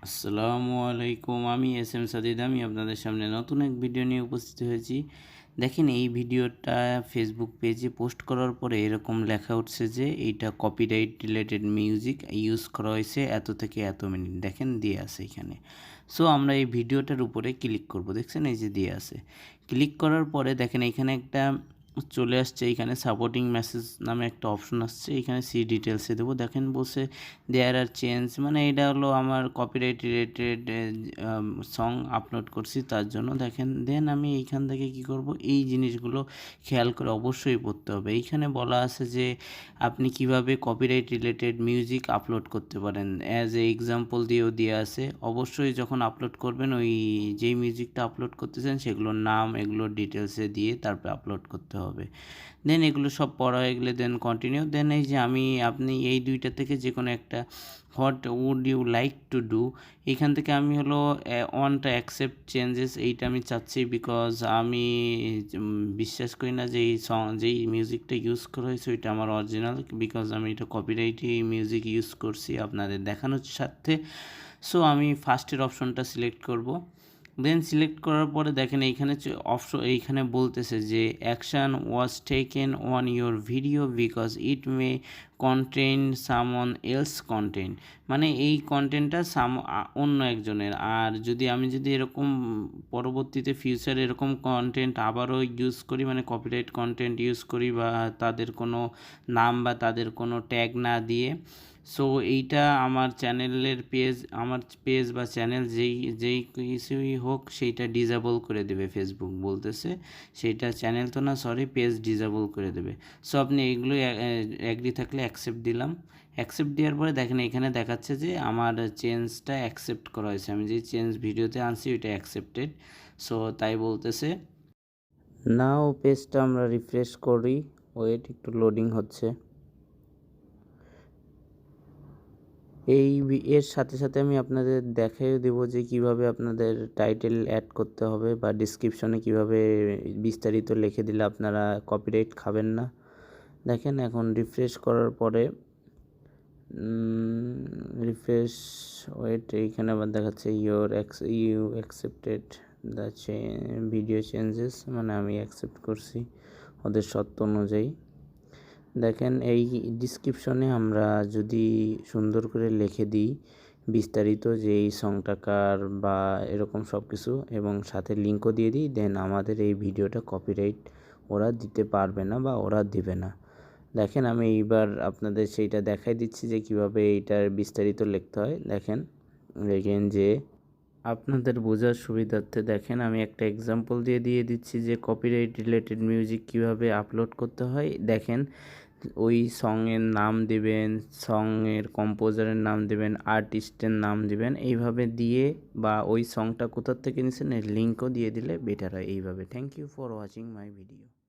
আসসালামু আলাইকুম। আমি এস এম সাদিদ। আমি আপনাদের সামনে নতুন এক ভিডিও নিয়ে উপস্থিত হয়েছি। দেখেন, এই ভিডিওটা ফেসবুক পেজে পোস্ট করার পরে এরকম লেখা উঠছে যে এইটা কপিরাইট রিলেটেড মিউজিক ইউজ করা হয়েছে এত থেকে এত মিনিট। দেখেন দিয়ে আছে এখানে। সো আমরা এই ভিডিওটার উপরে ক্লিক করব। দেখছেন এই যে দিয়ে আছে। ক্লিক করার পরে দেখেন এখানে একটা চলে আসছে, এখানে সাপোর্টিং মেসেজ নামে একটা অপশন আসছে। এখানে সি ডিটেলসে দেবো। দেখেন বলছে দেয়ার আর চেঞ্জ, মানে এটা হলো আমার কপিরাইট রিলেটেড সং আপলোড করছি তার জন্য। দেখেন দেন আমি এইখান থেকে কি করব, এই জিনিসগুলো খেয়াল করে অবশ্যই পড়তে হবে। এইখানে বলা আছে যে আপনি কিভাবে কপিরাইট রিলেটেড মিউজিক আপলোড করতে পারেন, অ্যাজ এ এক্সাম্পল দিয়েও দেওয়া আছে। অবশ্যই যখন আপলোড করবেন ওই যেই মিউজিকটা আপলোড করতেছেন সেগুলোর নাম এগুলোর ডিটেলসে দিয়ে তারপরে আপলোড করতে হবে। দেন এগুলো সব পড়া হয়ে গেলে দেন কন্টিনিউ। দেন এই যে আপনি এই দুইটা থেকে যে কোনো একটা what would you like to do, এখান থেকে আমি হলো অনটা অ্যাকসেপ্ট চেঞ্জেস এইটা আমি চাচ্ছি। বিকজ আমি বিশ্বাস করি না যে এই যেই মিউজিকটা ইউজ করা হয়েছে ওইটা আমার অরিজিনাল, বিকজ আমি এটা কপিরাইটি মিউজিক ইউজ করছি আপনাদের দেখানোর সাথে। সো আমি ফার্স্টের অপশনটা সিলেক্ট করব। দেন সিলেক্ট করার পরে দেখেন এইখানে এইখানে বলতেছে যে action was taken on your video because it May content সামন এলস কন্টেন্ট, মানে এই কন্টেন্টটা অন্য একজনের। আর আমি যদি এরকম পরবর্তীতে ফিউচারে এরকম কন্টেন্ট আবারও ইউজ করি, মানে কপিরাইট কন্টেন্ট ইউজ করি বা তাদের কোনো নাম বা তাদের কোনো ট্যাগ না দিয়ে, সো এইটা আমার চ্যানেলের আমার পেজ বা চ্যানেল যেই কিছুই হোক সেইটা ডিজেবল করে দেবে ফেসবুক বলতেছে। সেইটা চ্যানেল তো না, সরি, পেজ ডিজেবল করে দেবে। সো আপনি এইগুলো অ্যাগ্রি থাকলে অ্যাকসেপ্ট দিলাম। অ্যাকসেপ্ট দেওয়ার পরে দেখেন এখানে দেখাচ্ছে যে আমার চেঞ্জটা অ্যাকসেপ্ট করা হয়েছে। আমি যে চেঞ্জ ভিডিওতে আনছি ওইটা অ্যাকসেপ্টেড। সো তাই বলতেছে। নাও পেজটা আমরা রিফ্রেশ করি। ওয়েট, একটু লোডিং হচ্ছে। এর সাথে সাথে আমি আপনাদের দেখাইও দেবো যে কিভাবে আপনাদের টাইটেল অ্যাড করতে হবে বা ডিসক্রিপশনে কিভাবে বিস্তারিত লিখে দিলে আপনারা কপিরাইট খাবেন না। দেখেন এখন রিফ্রেশ করার পরে রিফ্রেশ, ওয়েট, এইখানে আবার দেখাচ্ছে you accepted the video changes, মানে আমি অ্যাকসেপ্ট করছি ওদের শর্ত অনুযায়ী। দেখেন এই ডিসক্রিপশনে আমরা যদি সুন্দর করে লিখে দিই বিস্তারিত যে এই সংটাকার বা এরকম সব কিছু, এবং সাথে লিঙ্কও দিয়ে দিই, দেন আমাদের এই ভিডিওটা কপিরাইট ওরা দিতে পারবে না বা ওরা দিবে না। দেখেন আমি এইবার আপনাদের সেইটা দেখাই দিচ্ছি যে কিভাবে এইটার বিস্তারিত লিখতে হয়। দেখেন যে আপনাদের বোঝার সুবিধার্থে দেখেন আমি একটা এক্সাম্পল দিয়ে দিচ্ছি যে কপিরাইট রিলেটেড মিউজিক কিভাবে আপলোড করতে হয়। দেখেন ওই সঙের নাম দেবেন, সঙের কম্পোজারের নাম দেবেন, আর্টিস্টের নাম দেবেন, এইভাবে দিয়ে বা ওই সংটা কোথার থেকে নিয়েছেন এর লিঙ্কও দিয়ে দিলে বেটার হয় এইভাবে। Thank you for watching my video.